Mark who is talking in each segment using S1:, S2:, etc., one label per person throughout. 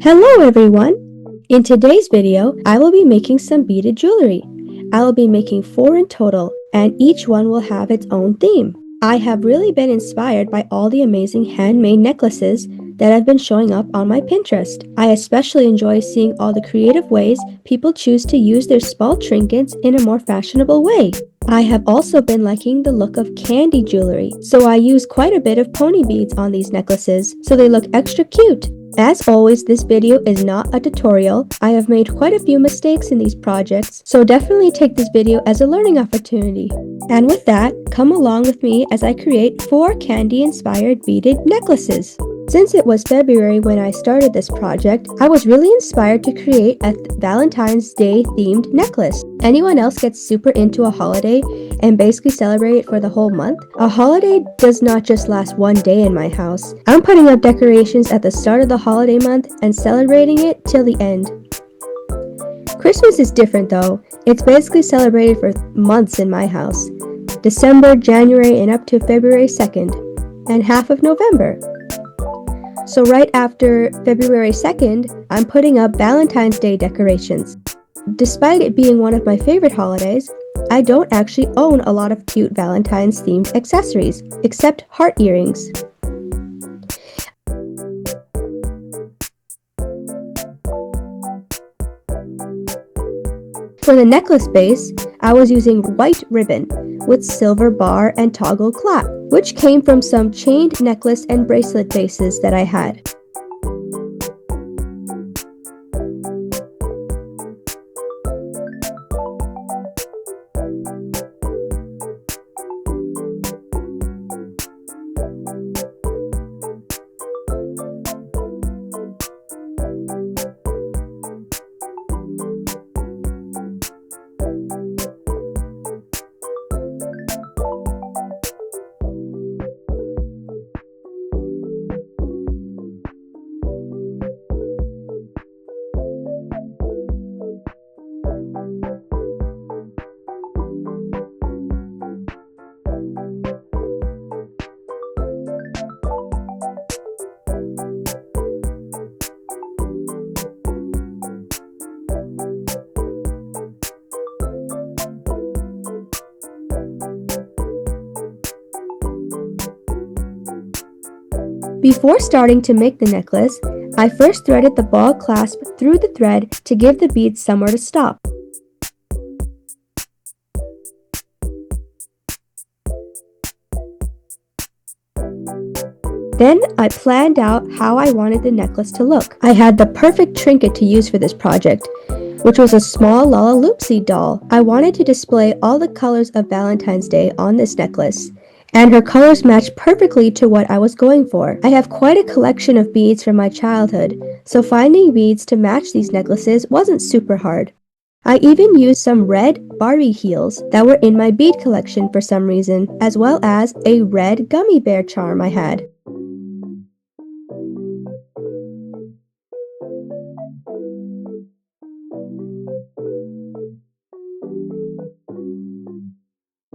S1: Hello everyone! In today's video, I will be making some beaded jewelry. I will be making 4 in total, and each one will have its own theme. I have really been inspired by all the amazing handmade necklaces that have been showing up on my Pinterest. I especially enjoy seeing all the creative ways people choose to use their small trinkets in a more fashionable way. I have also been liking the look of Kandi jewelry, so I use quite a bit of pony beads on these necklaces, so they look extra cute. As always, this video is not a tutorial. I have made quite a few mistakes in these projects, so definitely take this video as a learning opportunity. And with that, come along with me as I create 4 Kandi-inspired beaded necklaces. Since it was February when I started this project, I was really inspired to create a Valentine's Day themed necklace. Anyone else gets super into a holiday and basically celebrate it for the whole month? A holiday does not just last one day in my house. I'm putting up decorations at the start of the holiday month and celebrating it till the end. Christmas is different though. It's basically celebrated for months in my house. December, January, and up to February 2nd, and half of November. So right after February 2nd, I'm putting up Valentine's Day decorations. Despite it being one of my favorite holidays, I don't actually own a lot of cute Valentine's themed accessories, except heart earrings. For the necklace base, I was using white ribbon with silver bar and toggle clasp, which came from some chained necklace and bracelet bases that I had. Before starting to make the necklace, I first threaded the ball clasp through the thread to give the beads somewhere to stop. Then I planned out how I wanted the necklace to look. I had the perfect trinket to use for this project, which was a small Lalaloopsy doll. I wanted to display all the colors of Valentine's Day on this necklace, and her colors matched perfectly to what I was going for. I have quite a collection of beads from my childhood, so finding beads to match these necklaces wasn't super hard. I even used some red Barbie heels that were in my bead collection for some reason, as well as a red gummy bear charm I had.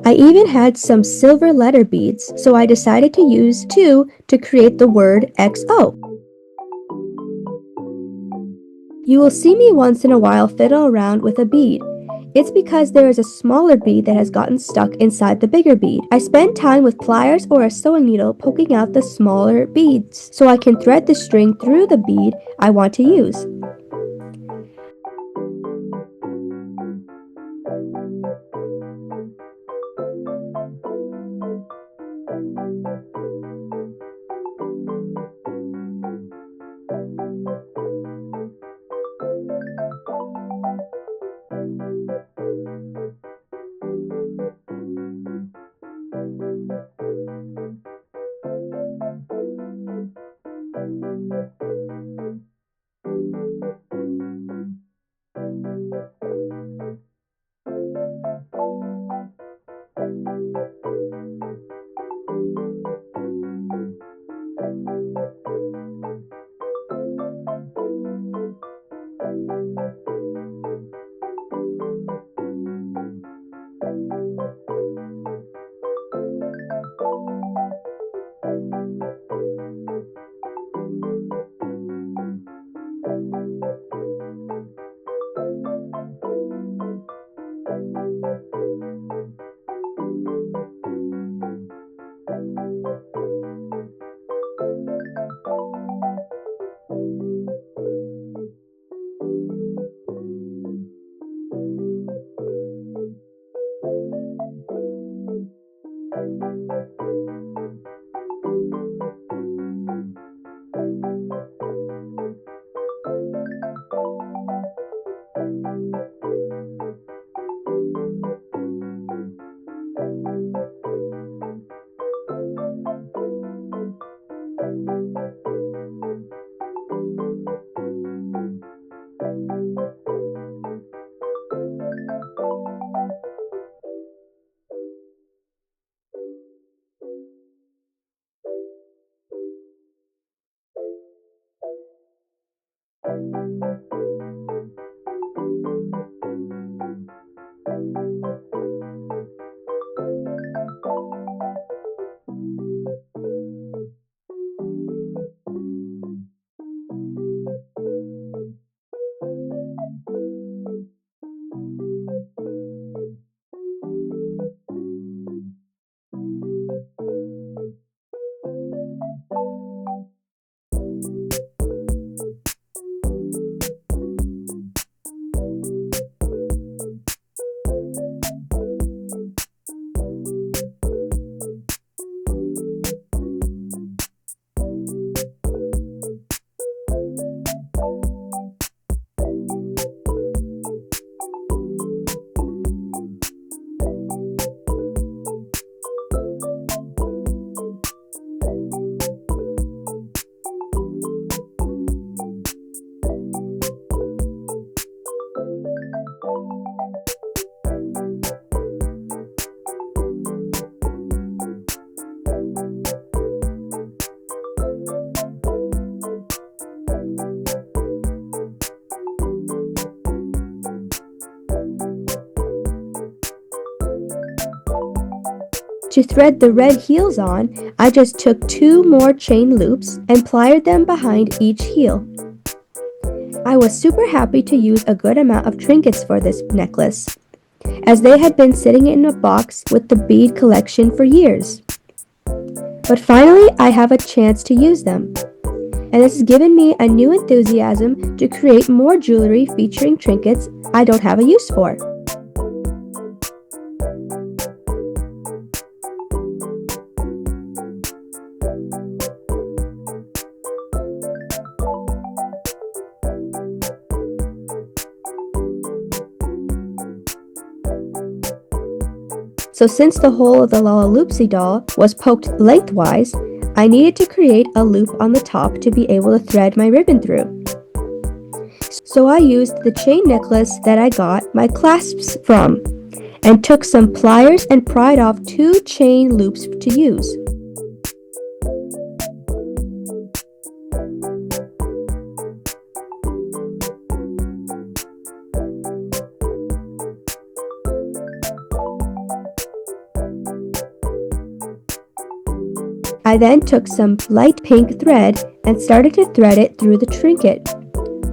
S1: I even had some silver letter beads, so I decided to use 2 to create the word XO. You will see me once in a while fiddle around with a bead. It's because there is a smaller bead that has gotten stuck inside the bigger bead. I spend time with pliers or a sewing needle poking out the smaller beads, so I can thread the string through the bead I want to use. To thread the red heels on, I just took 2 more chain loops and plied them behind each heel. I was super happy to use a good amount of trinkets for this necklace, as they had been sitting in a box with the bead collection for years. But finally, I have a chance to use them, and this has given me a new enthusiasm to create more jewelry featuring trinkets I don't have a use for. So since the hole of the Lalaloopsy doll was poked lengthwise, I needed to create a loop on the top to be able to thread my ribbon through. So I used the chain necklace that I got my clasps from, and took some pliers and pried off 2 chain loops to use. I then took some light pink thread and started to thread it through the trinket,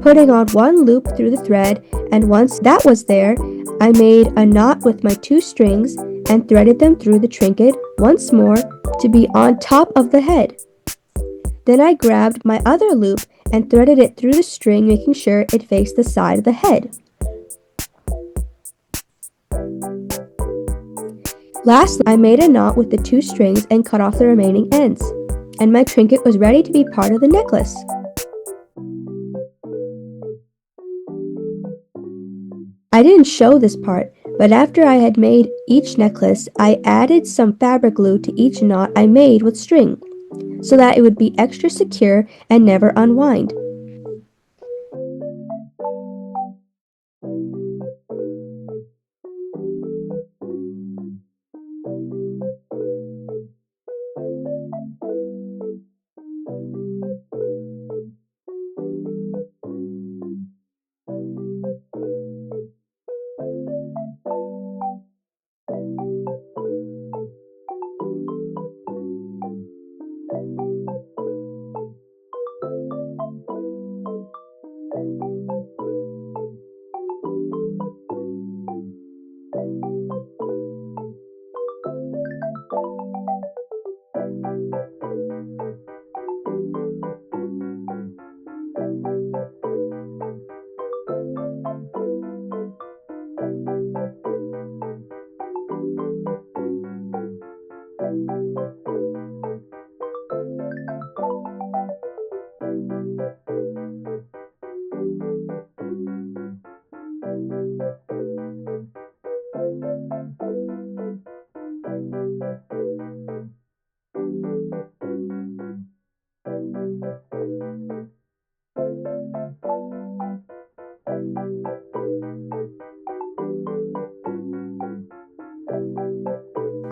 S1: putting on 1 loop through the thread, and once that was there, I made a knot with my 2 strings and threaded them through the trinket once more to be on top of the head. Then I grabbed my other loop and threaded it through the string, making sure it faced the side of the head. Lastly, I made a knot with the 2 strings and cut off the remaining ends, and my trinket was ready to be part of the necklace. I didn't show this part, but after I had made each necklace, I added some fabric glue to each knot I made with string, so that it would be extra secure and never unwind.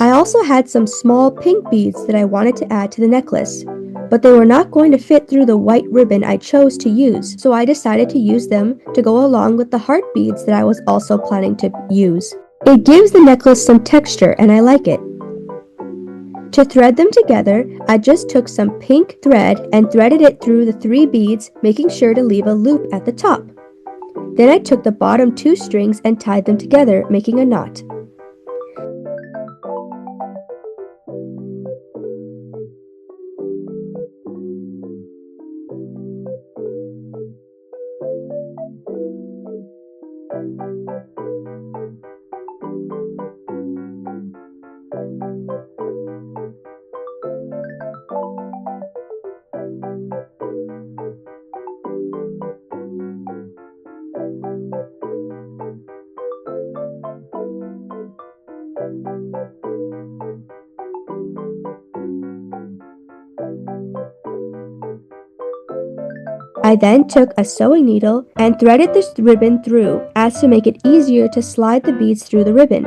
S1: I also had some small pink beads that I wanted to add to the necklace, but they were not going to fit through the white ribbon I chose to use, so I decided to use them to go along with the heart beads that I was also planning to use. It gives the necklace some texture and I like it. To thread them together, I just took some pink thread and threaded it through the 3 beads, making sure to leave a loop at the top. Then I took the bottom 2 strings and tied them together, making a knot. I then took a sewing needle and threaded this ribbon through as to make it easier to slide the beads through the ribbon.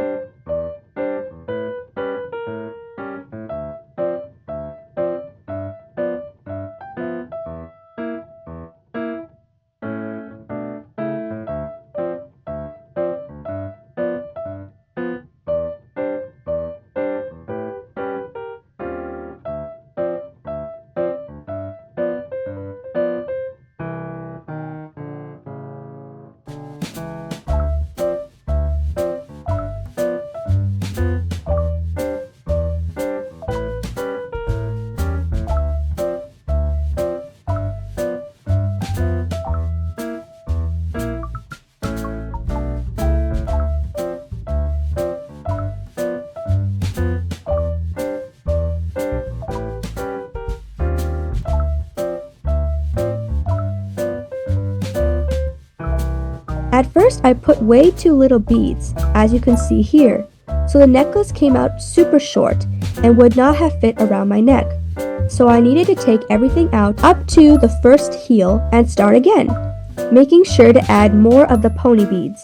S1: At first, I put way too little beads, as you can see here, so the necklace came out super short and would not have fit around my neck. So I needed to take everything out up to the first heel and start again, making sure to add more of the pony beads.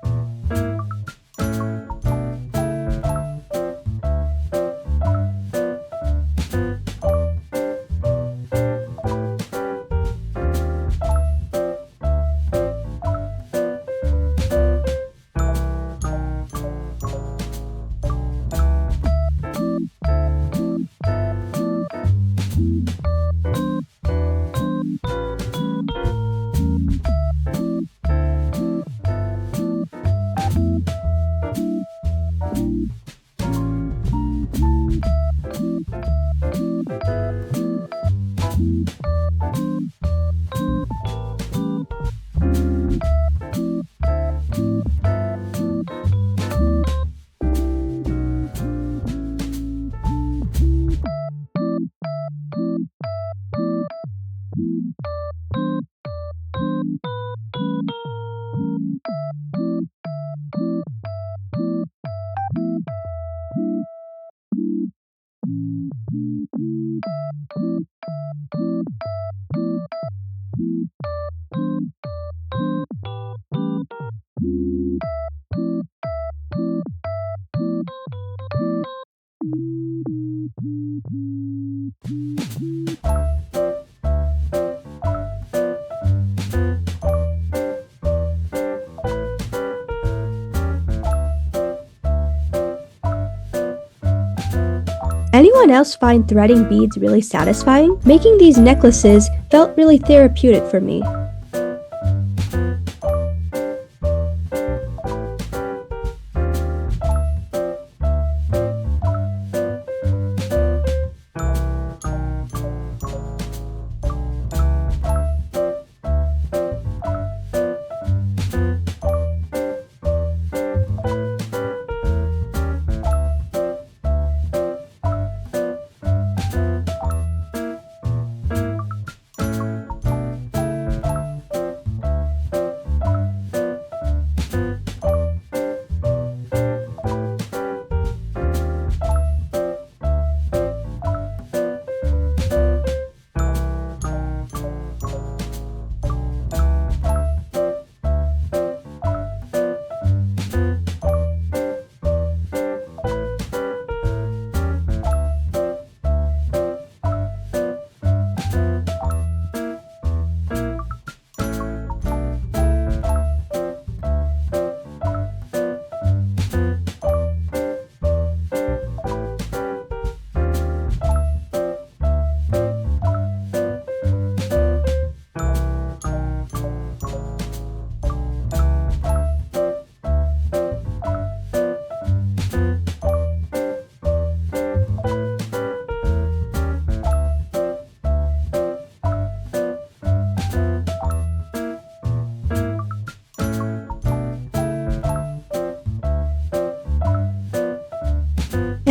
S1: Anyone else find threading beads really satisfying? Making these necklaces felt really therapeutic for me.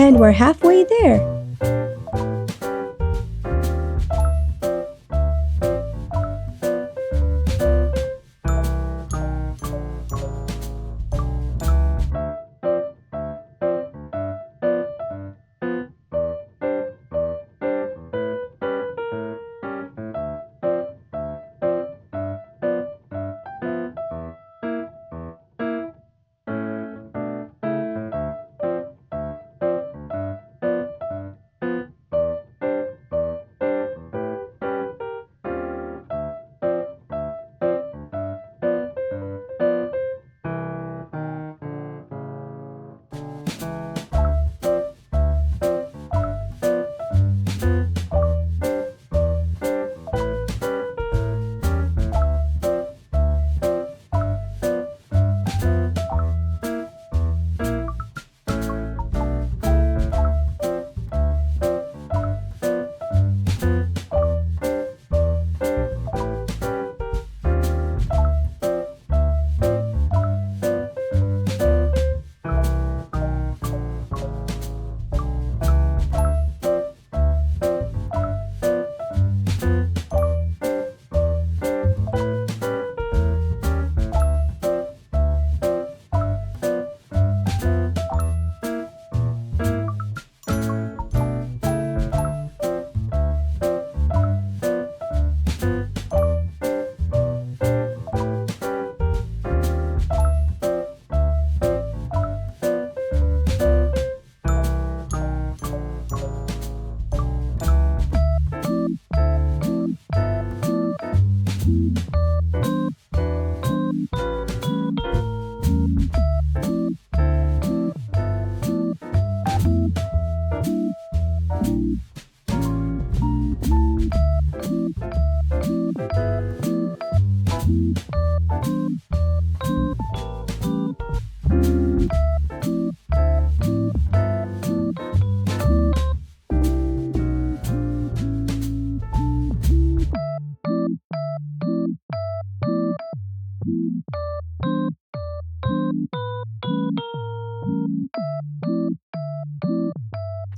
S1: And we're halfway there!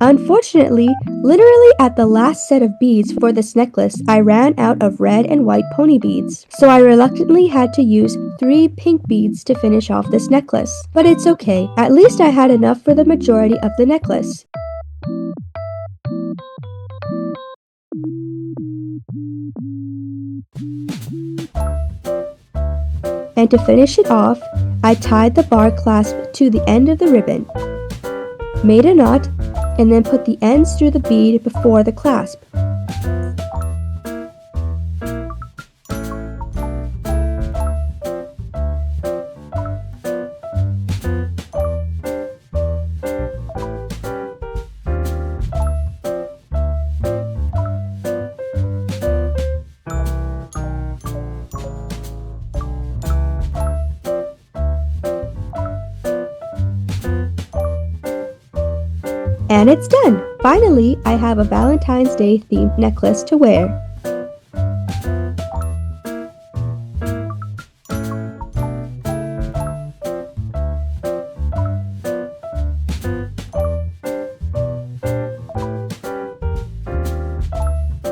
S1: Unfortunately, literally at the last set of beads for this necklace, I ran out of red and white pony beads, so I reluctantly had to use 3 pink beads to finish off this necklace. But it's okay, at least I had enough for the majority of the necklace. And to finish it off, I tied the bar clasp to the end of the ribbon, made a knot, and then put the ends through the bead before the clasp. And it's done! Finally, I have a Valentine's Day themed necklace to wear.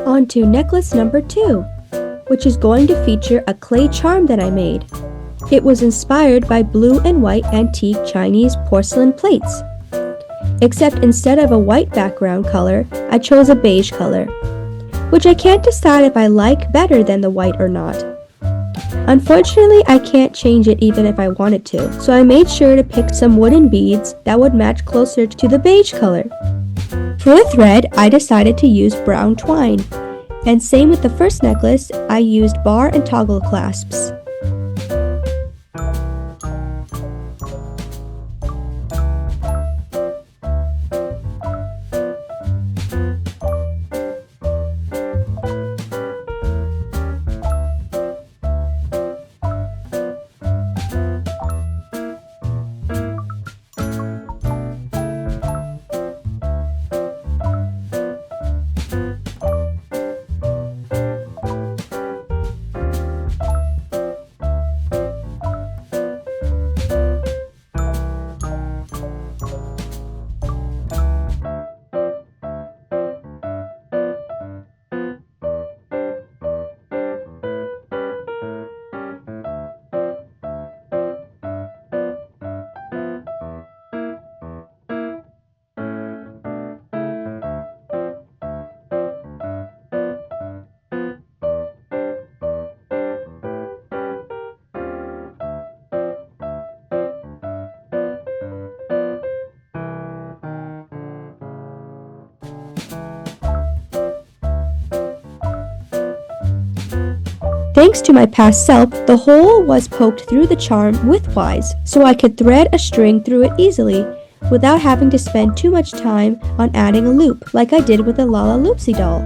S1: On to necklace number 2, which is going to feature a clay charm that I made. It was inspired by blue and white antique Chinese porcelain plates. Except instead of a white background color, I chose a beige color, which I can't decide if I like better than the white or not. Unfortunately, I can't change it even if I wanted to, so I made sure to pick some wooden beads that would match closer to the beige color. For the thread, I decided to use brown twine, and same with the first necklace, I used bar and toggle clasps. Thanks to my past self, the hole was poked through the charm widthwise, so I could thread a string through it easily without having to spend too much time on adding a loop like I did with the Lala Loopsy doll.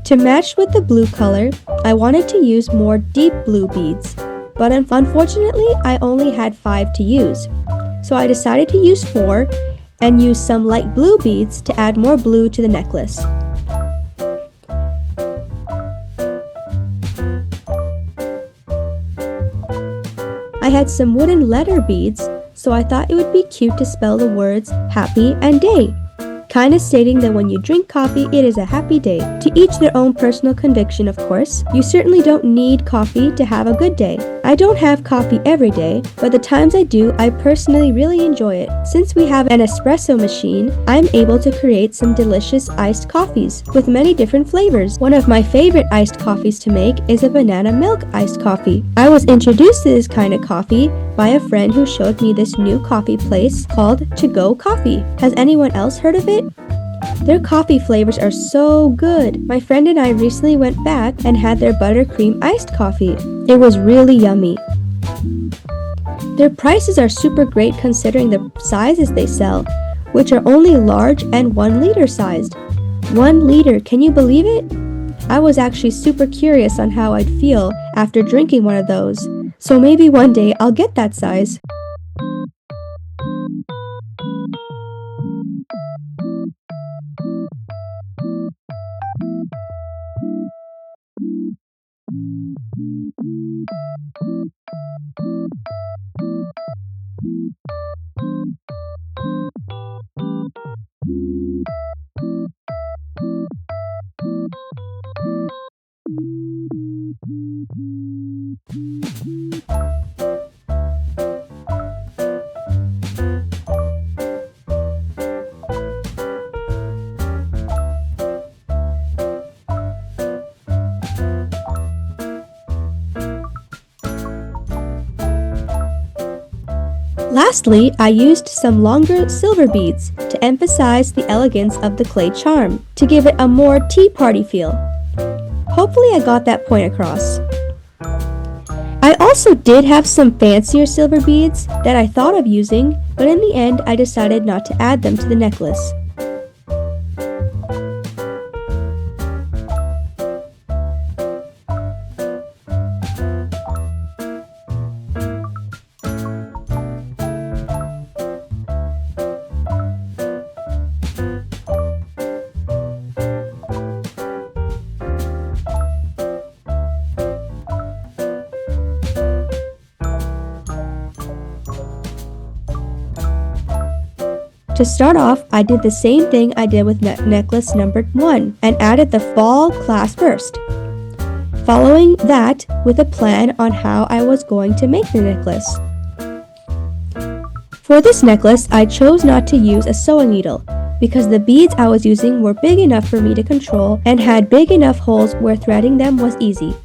S1: To match with the blue color, I wanted to use more deep blue beads, but unfortunately I only had 5 to use, so I decided to use 4 and use some light blue beads to add more blue to the necklace. I had some wooden letter beads, so I thought it would be cute to spell the words happy and day, kinda stating that when you drink coffee, it is a happy day. To each their own personal conviction, of course. You certainly don't need coffee to have a good day. I don't have coffee every day, but the times I do, I personally really enjoy it. Since we have an espresso machine, I'm able to create some delicious iced coffees with many different flavors. One of my favorite iced coffees to make is a banana milk iced coffee. I was introduced to this kind of coffee by a friend who showed me this new coffee place called To Go Coffee. Has anyone else heard of it? Their coffee flavors are so good. My friend and I recently went back and had their buttercream iced coffee. It was really yummy. Their prices are super great considering the sizes they sell, which are only large and 1 liter sized. 1 liter, can you believe it? I was actually super curious on how I'd feel after drinking one of those, so maybe one day I'll get that size. Lastly, I used some longer silver beads to emphasize the elegance of the clay charm, to give it a more tea party feel. Hopefully I got that point across. I also did have some fancier silver beads that I thought of using, but in the end I decided not to add them to the necklace. To start off, I did the same thing I did with necklace number 1 and added the fall clasp first. Following that with a plan on how I was going to make the necklace. For this necklace, I chose not to use a sewing needle because the beads I was using were big enough for me to control and had big enough holes where threading them was easy.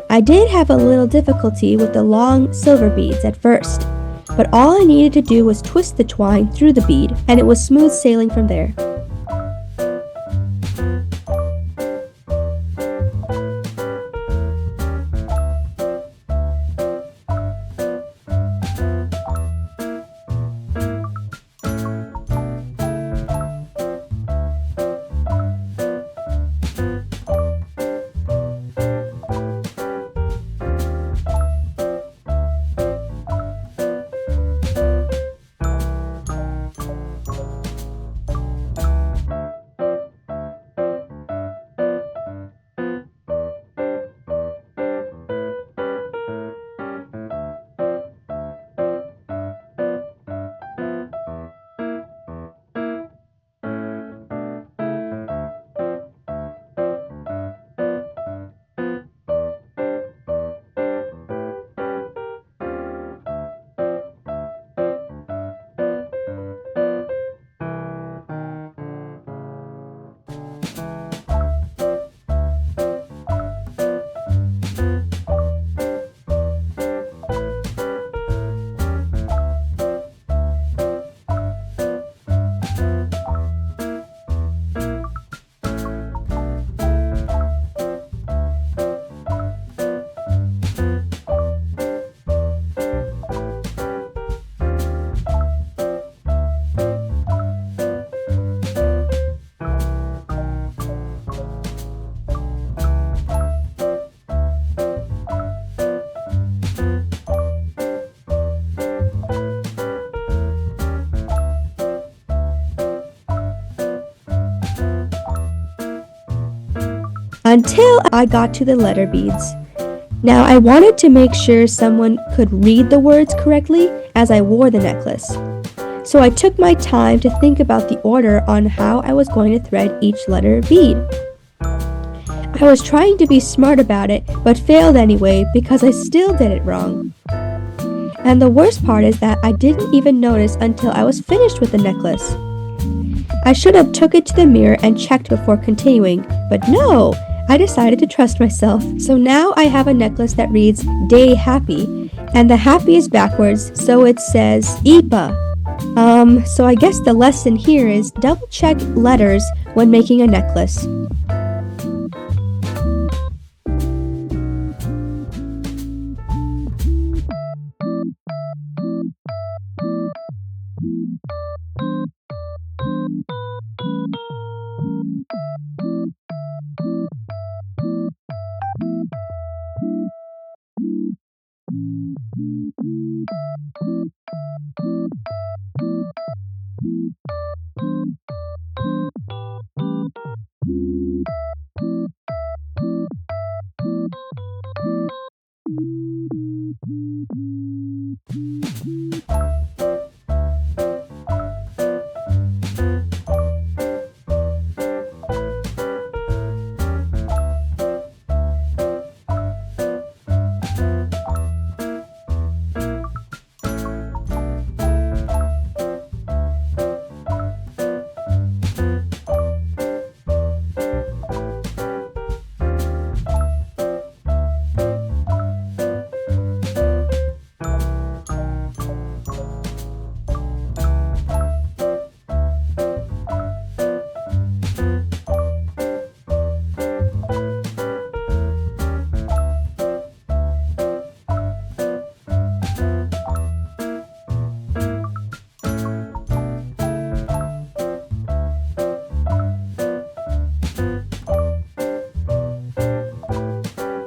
S1: I did have a little difficulty with the long silver beads at first, but all I needed to do was twist the twine through the bead, and it was smooth sailing from there. until I got to the letter beads. Now I wanted to make sure someone could read the words correctly as I wore the necklace. So I took my time to think about the order on how I was going to thread each letter bead. I was trying to be smart about it, but failed anyway because I still did it wrong. And the worst part is that I didn't even notice until I was finished with the necklace. I should have took it to the mirror and checked before continuing, but no! I decided to trust myself. So now I have a necklace that reads Day Happy, and the happy is backwards, so it says IPA. So I guess the lesson here is double check letters when making a necklace.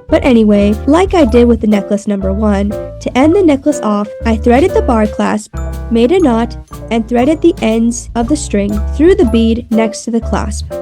S1: But anyway, like I did with the necklace number 1, to end the necklace off, I threaded the bar clasp, made a knot, and threaded the ends of the string through the bead next to the clasp.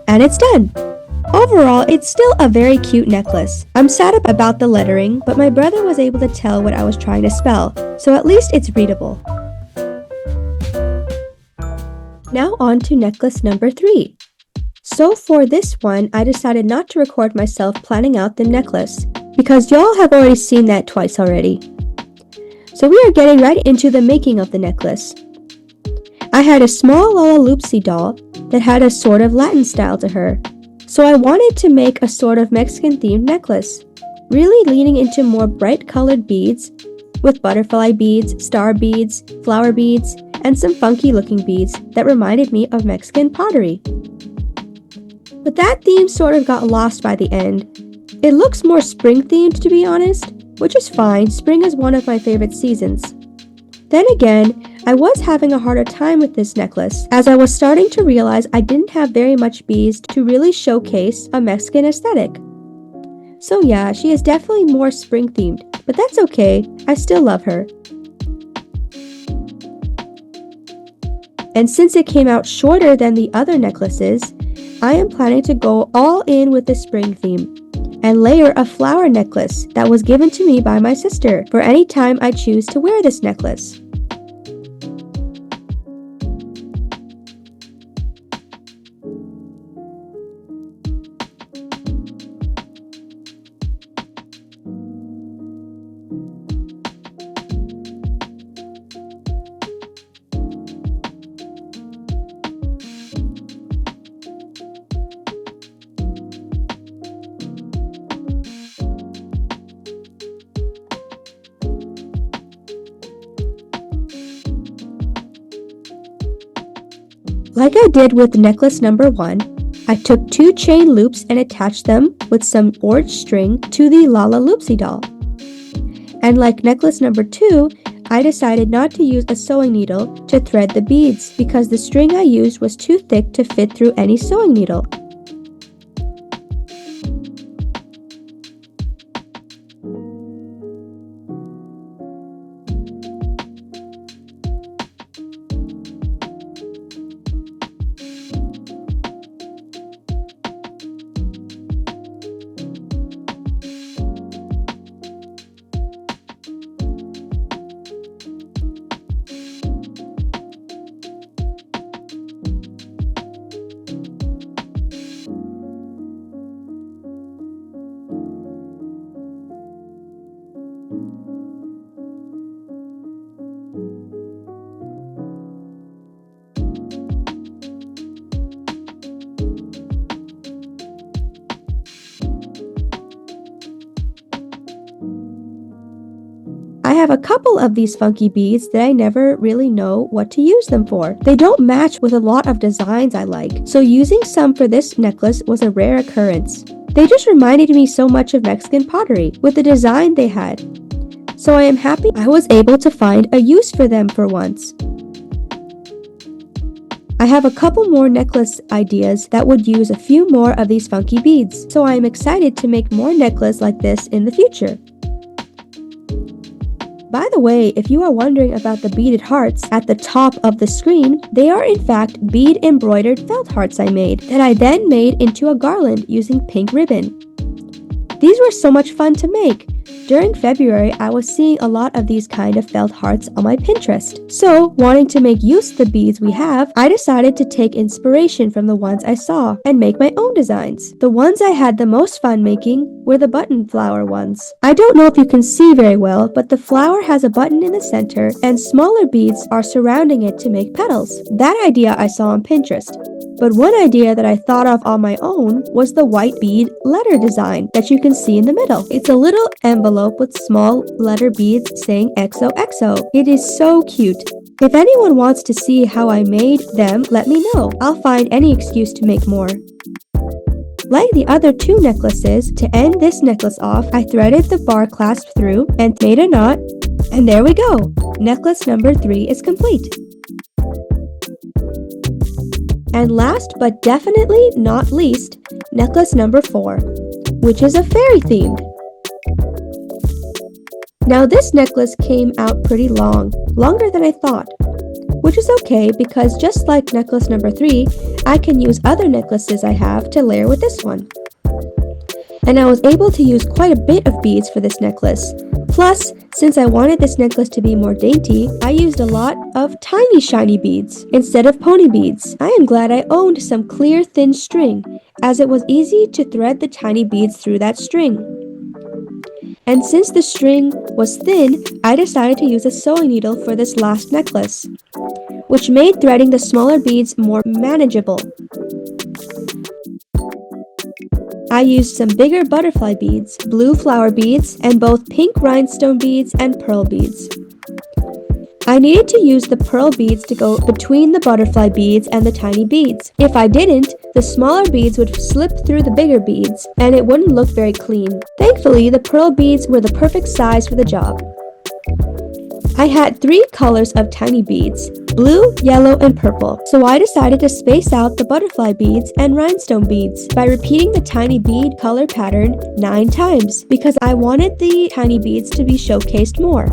S1: And it's done! Overall, it's still a very cute necklace. I'm sad about the lettering, but my brother was able to tell what I was trying to spell, so at least it's readable. Now on to necklace number 3. So for this one, I decided not to record myself planning out the necklace, because y'all have already seen that twice already. So we are getting right into the making of the necklace. I had a small Lollaloopsy doll that had a sort of Latin style to her, so I wanted to make a sort of Mexican themed necklace, really leaning into more bright colored beads with butterfly beads, star beads, flower beads, and some funky looking beads that reminded me of Mexican pottery. But that theme sort of got lost by the end. It looks more spring themed, to be honest, which is fine. Spring is one of my favorite seasons. Then again, I was having a harder time with this necklace, as I was starting to realize I didn't have very much beads to really showcase a Mexican aesthetic. So yeah, she is definitely more spring themed, but that's okay, I still love her. And since it came out shorter than the other necklaces, I am planning to go all in with the spring theme and layer a flower necklace that was given to me by my sister for any time I choose to wear this necklace. Like I did with necklace number 1, I took 2 chain loops and attached them with some orange string to the Lala Loopsy doll. And like necklace number 2, I decided not to use a sewing needle to thread the beads because the string I used was too thick to fit through any sewing needle. I have a couple of these funky beads that I never really know what to use them for. They don't match with a lot of designs I like, so using some for this necklace was a rare occurrence. They just reminded me so much of Mexican pottery with the design they had. So I am happy I was able to find a use for them for once. I have a couple more necklace ideas that would use a few more of these funky beads, so I am excited to make more necklaces like this in the future. By the way, if you are wondering about the beaded hearts at the top of the screen, they are in fact bead embroidered felt hearts I made that I then made into a garland using pink ribbon. These were so much fun to make. During February, I was seeing a lot of these kind of felt hearts on my Pinterest. So, wanting to make use of the beads we have, I decided to take inspiration from the ones I saw and make my own designs. The ones I had the most fun making were the button flower ones. I don't know if you can see very well, but the flower has a button in the center and smaller beads are surrounding it to make petals. That idea I saw on Pinterest. But one idea that I thought of on my own was the white bead letter design that you can see in the middle. It's a little envelope with small letter beads saying XOXO. It is so cute. If anyone wants to see how I made them, let me know. I'll find any excuse to make more. Like the other 2 necklaces, to end this necklace off, I threaded the bar clasp through and made a knot, and there we go. Necklace number 3 is complete. And last but definitely not least, necklace number 4, which is a fairy themed. Now this necklace came out pretty long, longer than I thought, which is okay because just like necklace number 3, I can use other necklaces I have to layer with this one. And I was able to use quite a bit of beads for this necklace. Plus, since I wanted this necklace to be more dainty, I used a lot of tiny shiny beads instead of pony beads. I am glad I owned some clear thin string, as it was easy to thread the tiny beads through that string. And since the string was thin, I decided to use a sewing needle for this last necklace, which made threading the smaller beads more manageable. I used some bigger butterfly beads, blue flower beads, and both pink rhinestone beads and pearl beads. I needed to use the pearl beads to go between the butterfly beads and the tiny beads. If I didn't, the smaller beads would slip through the bigger beads, and it wouldn't look very clean. Thankfully, the pearl beads were the perfect size for the job. I had 3 colors of tiny beads, blue, yellow, and purple, so I decided to space out the butterfly beads and rhinestone beads by repeating the tiny bead color pattern 9 times because I wanted the tiny beads to be showcased more.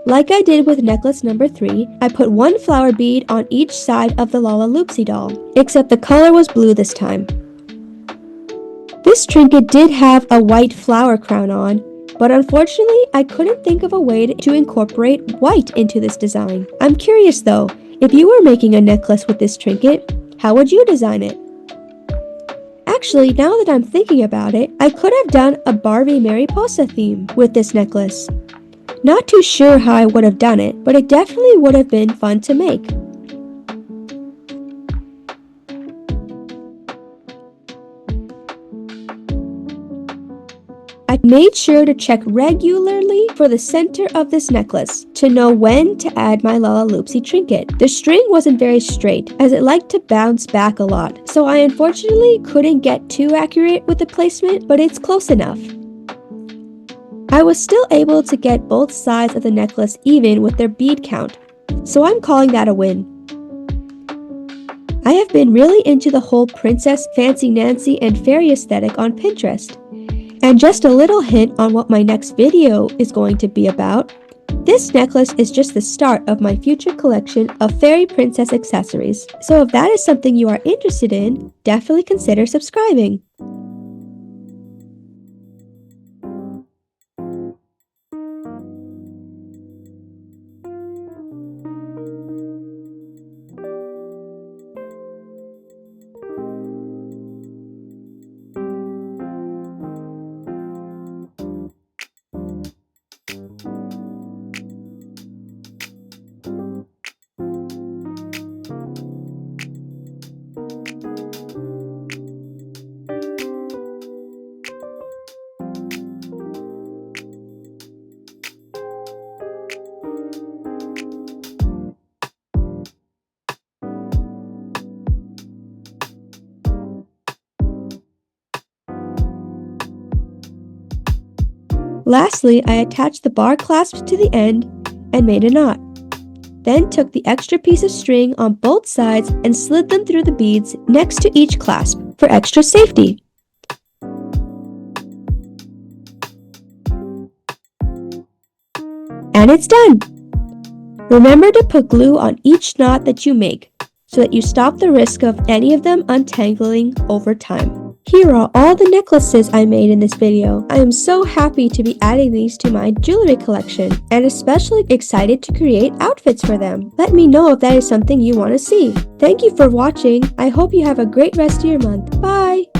S1: Like I did with necklace number 3, I put one flower bead on each side of the Lalaloopsy doll, except the color was blue this time. This trinket did have a white flower crown on, but unfortunately I couldn't think of a way to incorporate white into this design. I'm curious though, if you were making a necklace with this trinket, how would you design it? Actually, now that I'm thinking about it, I could have done a Barbie Mariposa theme with this necklace. Not too sure how I would have done it, but it definitely would have been fun to make. I made sure to check regularly for the center of this necklace to know when to add my Lalaloopsy trinket. The string wasn't very straight as it liked to bounce back a lot, so I unfortunately couldn't get too accurate with the placement, but it's close enough. I was still able to get both sides of the necklace even with their bead count, so I'm calling that a win. I have been really into the whole princess, fancy Nancy, and fairy aesthetic on Pinterest. And just a little hint on what my next video is going to be about. This necklace is just the start of my future collection of fairy princess accessories. So if that is something you are interested in, definitely consider subscribing. Lastly, I attached the bar clasp to the end and made a knot. Then took the extra piece of string on both sides and slid them through the beads next to each clasp for extra safety. And it's done! Remember to put glue on each knot that you make so that you stop the risk of any of them untangling over time. Here are all the necklaces I made in this video. I am so happy to be adding these to my jewelry collection and especially excited to create outfits for them. Let me know if that is something you want to see. Thank you for watching. I hope you have a great rest of your month. Bye!